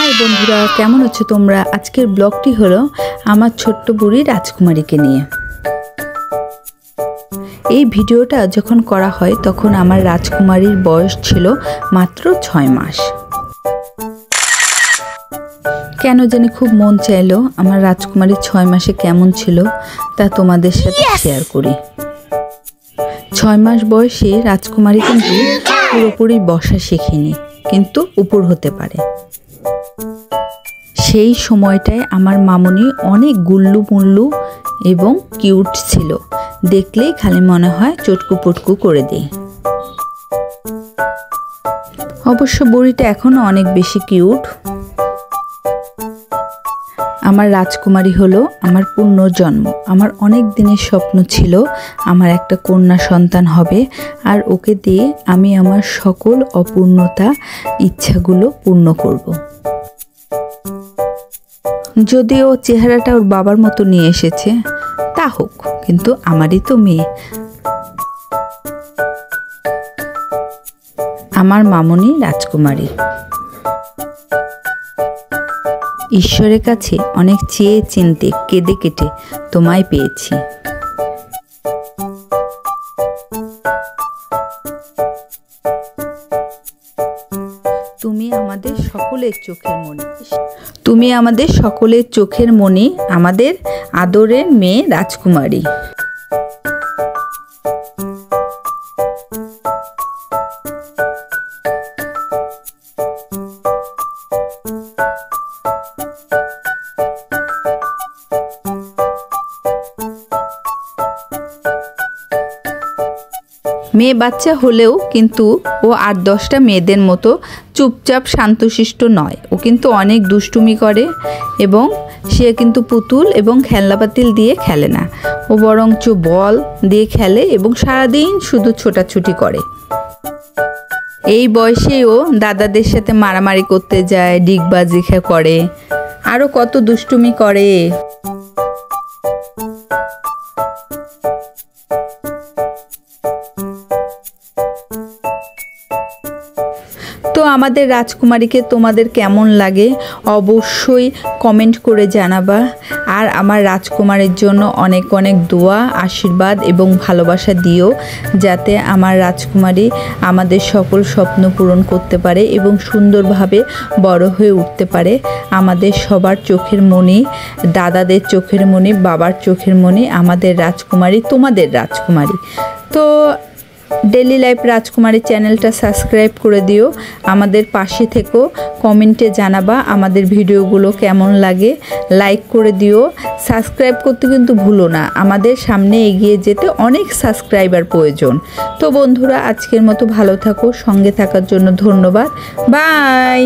High বন্ধুরা, কেমন আছো তোমরা? আজকের ব্লগটি হলো আমার ছোট্ট বুড়ি রাজকুমারীকে নিয়ে। এই ভিডিওটা যখন করা হয় তখন আমার রাজকুমারীর বয়স ছিল মাত্র 6 মাস। কেন জানি খুব মন চাইলো আমার রাজকুমারী 6 মাসে কেমন ছিল তা তোমাদের সাথে শেয়ার করি। 6 মাস বয়সে রাজকুমারী কিন্তু পুরোপুরি বসা শেখেনি, কিন্তু উপর হতে পারে। সেই সময়টায় আমার মামুনি অনেক গুল্লু মুল্লু এবং কিউট ছিল, দেখলেই খালি মনে হয় চটকু পটকু করে দেয়। অবশ্য বুড়িটা এখনো অনেক বেশি কিউট। আমার রাজকুমারী হলো আমার পুনর্জন্ম। আমার অনেক দিনের স্বপ্ন ছিল আমার একটা কন্যা সন্তান হবে, আর ওকে দিয়ে আমি আমার সকল অপূর্ণতা ইচ্ছাগুলো পূর্ণ করব। যদিও চেহারাটা ওর বাবার মতো নিয়ে এসেছে, তা হোক, কিন্তু আমারই তো মেয়ে। আমার মামুনি রাজকুমারী। ঈশ্বরের কাছে অনেক চেয়ে চিনতে কেঁদে কেটে তোমায় পেয়েছি। তুমি আমাদের সকলের চোখের মণি। তুমি আমাদের সকলের চোখের মণি, আমাদের আদরের মেয়ে রাজকুমারী। মেয়ে বাচ্চা হলেও কিন্তু ও 8-10টা মেয়েদের মতো চুপচাপ শান্তশিষ্ট নয়। ও কিন্তু অনেক দুষ্টুমি করে এবং সে কিন্তু পুতুল এবং খেলনাপাতিল দিয়ে খেলে না। ও বরঞ্চ বল দিয়ে খেলে এবং সারাদিন শুধু ছোটাছুটি করে। এই বয়সে ও দাদাদের সাথে মারামারি করতে যায়, ডিগবাজি করে, আরও কত দুষ্টুমি করে। তো আমাদের রাজকুমারীকে তোমাদের কেমন লাগে অবশ্যই কমেন্ট করে জানাবা। আর আমার রাজকুমারের জন্য অনেক অনেক দোয়া, আশীর্বাদ এবং ভালোবাসা দিও, যাতে আমার রাজকুমারী আমাদের সকল স্বপ্ন পূরণ করতে পারে এবং সুন্দরভাবে বড় হয়ে উঠতে পারে। আমাদের সবার চোখের মণি, দাদাদের চোখের মণি, বাবার চোখের মণি আমাদের রাজকুমারী, তোমাদের রাজকুমারী। তো ডেইলি লাইফ রাজকুমারী চ্যানেলটা সাবস্ক্রাইব করে দিও, আমাদের পাশে থেকো, কমেন্টে জানাবা আমাদের ভিডিওগুলো কেমন লাগে, লাইক করে দিও। সাবস্ক্রাইব করতে কিন্তু ভুলো না, আমাদের সামনে এগিয়ে যেতে অনেক সাবস্ক্রাইবার প্রয়োজন। তো বন্ধুরা, আজকের মতো ভালো থাকো, সঙ্গে থাকার জন্য ধন্যবাদ। বাই।